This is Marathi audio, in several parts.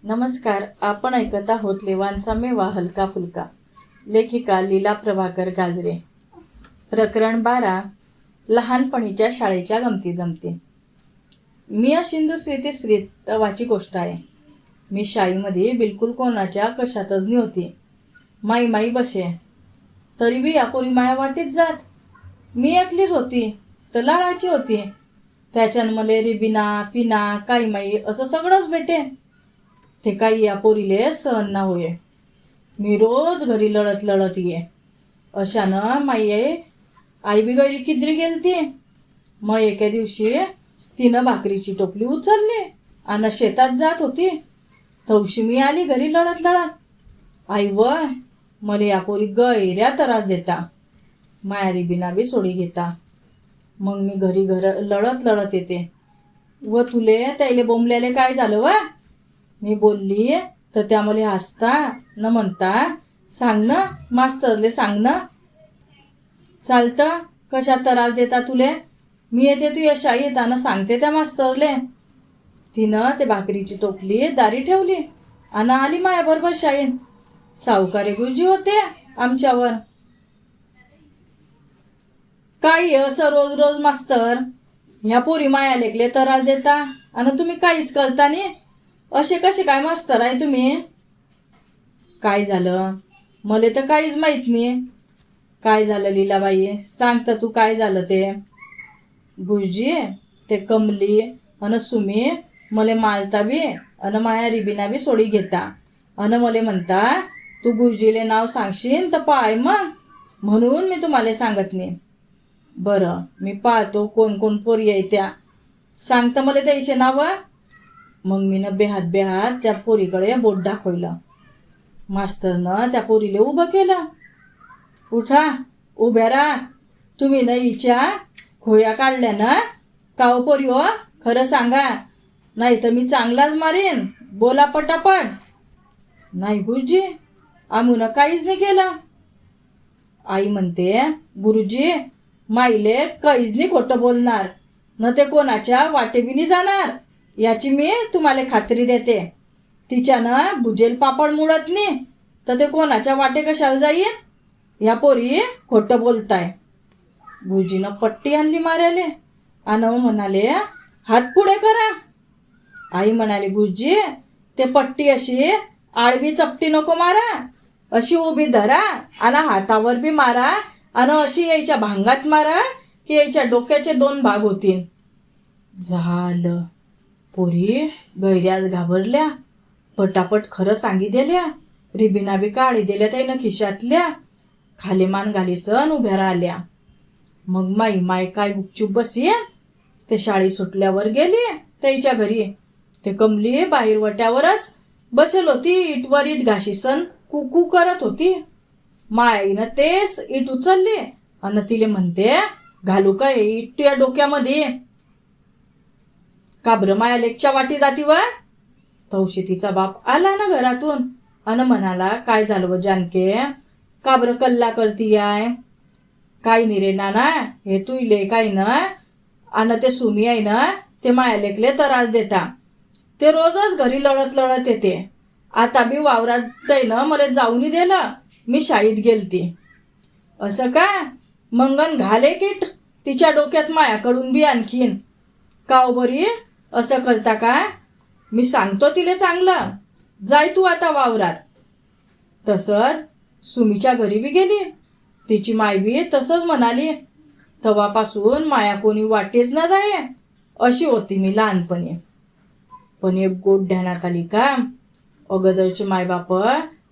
नमस्कार. आपण ऐकत आहोत लेवांचा मेवा हलका फुलका. लेखिका लीला प्रभाकर गाजरे. प्रकरण 12. लहानपणीच्या शाळेच्या गमती जमती. मी अशिंदू स्त्रीत तवाची गोष्ट आहे. मी शाळेमध्ये बिलकुल कोणाच्या कशातच नव्हती. माई बसे तरी बी यापोरी माया वाटेत जात. मी एकलीच होती तर लाळाची होती. त्याच्यानं मले रिबिना पिना काही माई असं सगळंच भेटे. ते काही या पोरीले सहन ना होये. मी रोज घरी लढत ये. अशानं माई आई बी गैरी किद्री गेलती. मग एके दिवशी तिनं भाकरीची टोपली उचलली आणि शेतात जात होती. तवशी मी आली घरी लढत. आई व मला या पोरी गैऱ्या त्रास देता. माया रिबिना बी सोडी घेता. मग मी घरी लढत येते. व तुले त्याले बोंबल्याले काय झालं व? मी बोलली तर त्या मला हसता न म्हणता सांग ना मास्तरले सांग ना. चालतं कशा त्रास देता तुले? मी येते तू यशा येताना सांगते त्या मास्तरले. तिनं ते भाकरीची टोपली दारी ठेवली आणि आली मायाबरोबर शाळेत. सावकारे गुरुजी होते आमच्यावर. काय असं रोज मास्तर ह्या पोरी माया लेकले त्रास देता आणि तुम्ही काहीच करता नाही. असे कसे काय मास्तर आहे तुम्ही? काय झालं? मला तर काहीच माहीत नाही. काय झालं लीलाबाई? सांगता तू काय झालं ते? गुरुजी ते कमली अन सुमी मले मालता बी अन माया रिबिना बी सोडी घेता अन मले म्हणता तू गुरुजीले नाव सांगशील तर पाय मग, म्हणून मी तुम्हाला सांगत नाही. बरं मी पाहतो कोण पोरी आहे त्या. सांगता मला द्यायचे नाव. मग मी बेहात त्या पोरीकडे बोट दाखवलं. मास्तरनं त्या पोरीले उभं केलं. उठा उभ्या राहा. तुम्ही न हिच्या खोया काढल्या ना काव पोरी हो? खरं सांगा नाही तर मी चांगलाच मारीन. बोला पटापट. नाही गुरुजी आम्ही काहीच नाही केलं. आई म्हणते गुरुजी माईले काहीच नाही खोटं बोलणार न ते कोणाच्या वाटे बी नाही जाणार याची मी तुम्हाला खात्री देते. तिच्यानं भुजेल पापड मुळत नाही तर ते कोणाच्या वाटे कशाला जाईल? ह्या पोरी खोटं बोलताय. गुरुजीनं पट्टी आणली मारायले आणि म्हणाले हात पुढे करा. आई म्हणाले गुरुजी ते पट्टी अशी आडवी चपटी नको मारा. अशी उभी धरा आणि हातावर बी मारा आणि अशी यायच्या भांगात मारा की यायच्या डोक्याचे 2 भाग होतील. झालं. पोरी गैऱ्याच घाबरल्या. पटापट खरं सांगी दिल्या. रिबिना बी काढी दिल्या त्यानं खिशातल्या. खाली मान घाली सण उभ्या राहिल्या. मग माई काय गुपचूप बसी. ते शाळी सुटल्यावर गेली त्याच्या घरी. ते कमली बाहेर वट्यावरच बसेल होती. इटवर इट घाशी सण कुकू करत होती. माईनं तेच इट उचलली आणि तिले म्हणते घालू का हे इट तुझ्या डोक्यामध्ये? काबर माया लेकच्या वाटी जाती व? तवशी तिचा बाप आला ना घरातून आणि म्हणाला काय झालं व जानके? काबर कल्ला करती आहे? काय नाही रे नाना हे तू इले काय ना आणि ते सुमी आहे ना ते माया लेकले त्रास देता. ते रोजच घरी लढत येते. आता बी वावरात ना मला जाऊनी दिलं. मी शाळेत गेलती. असं का? मंगन घाले किट तिच्या डोक्यात मायाकडून बी आणखीन. काव बरी असं करता का? मी सांगतो तिले चांगलं. जाय तू आता वावरात. तसंच सुमीच्या घरी बी गेली. तिची माय बी तसंच म्हणाली. तेव्हापासून माया कोणी वाटेच ना जाय अशी होती मी लहानपणी. पण एक गोट ध्यानात आली का? अगोदरचे मायबाप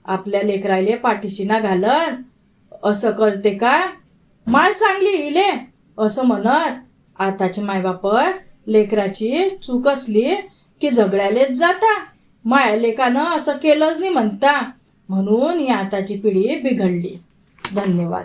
आपल्या लेकराले पाठीशी ना घालत. असं करते का? मार चांगली इले असं म्हणत. आताचे मायबाप लेकराची चूक असली की झगड्यालेच जाता. माया लेकानं असं केलंच नाही म्हणता. म्हणून ही आताची पिढी बिघडली. धन्यवाद.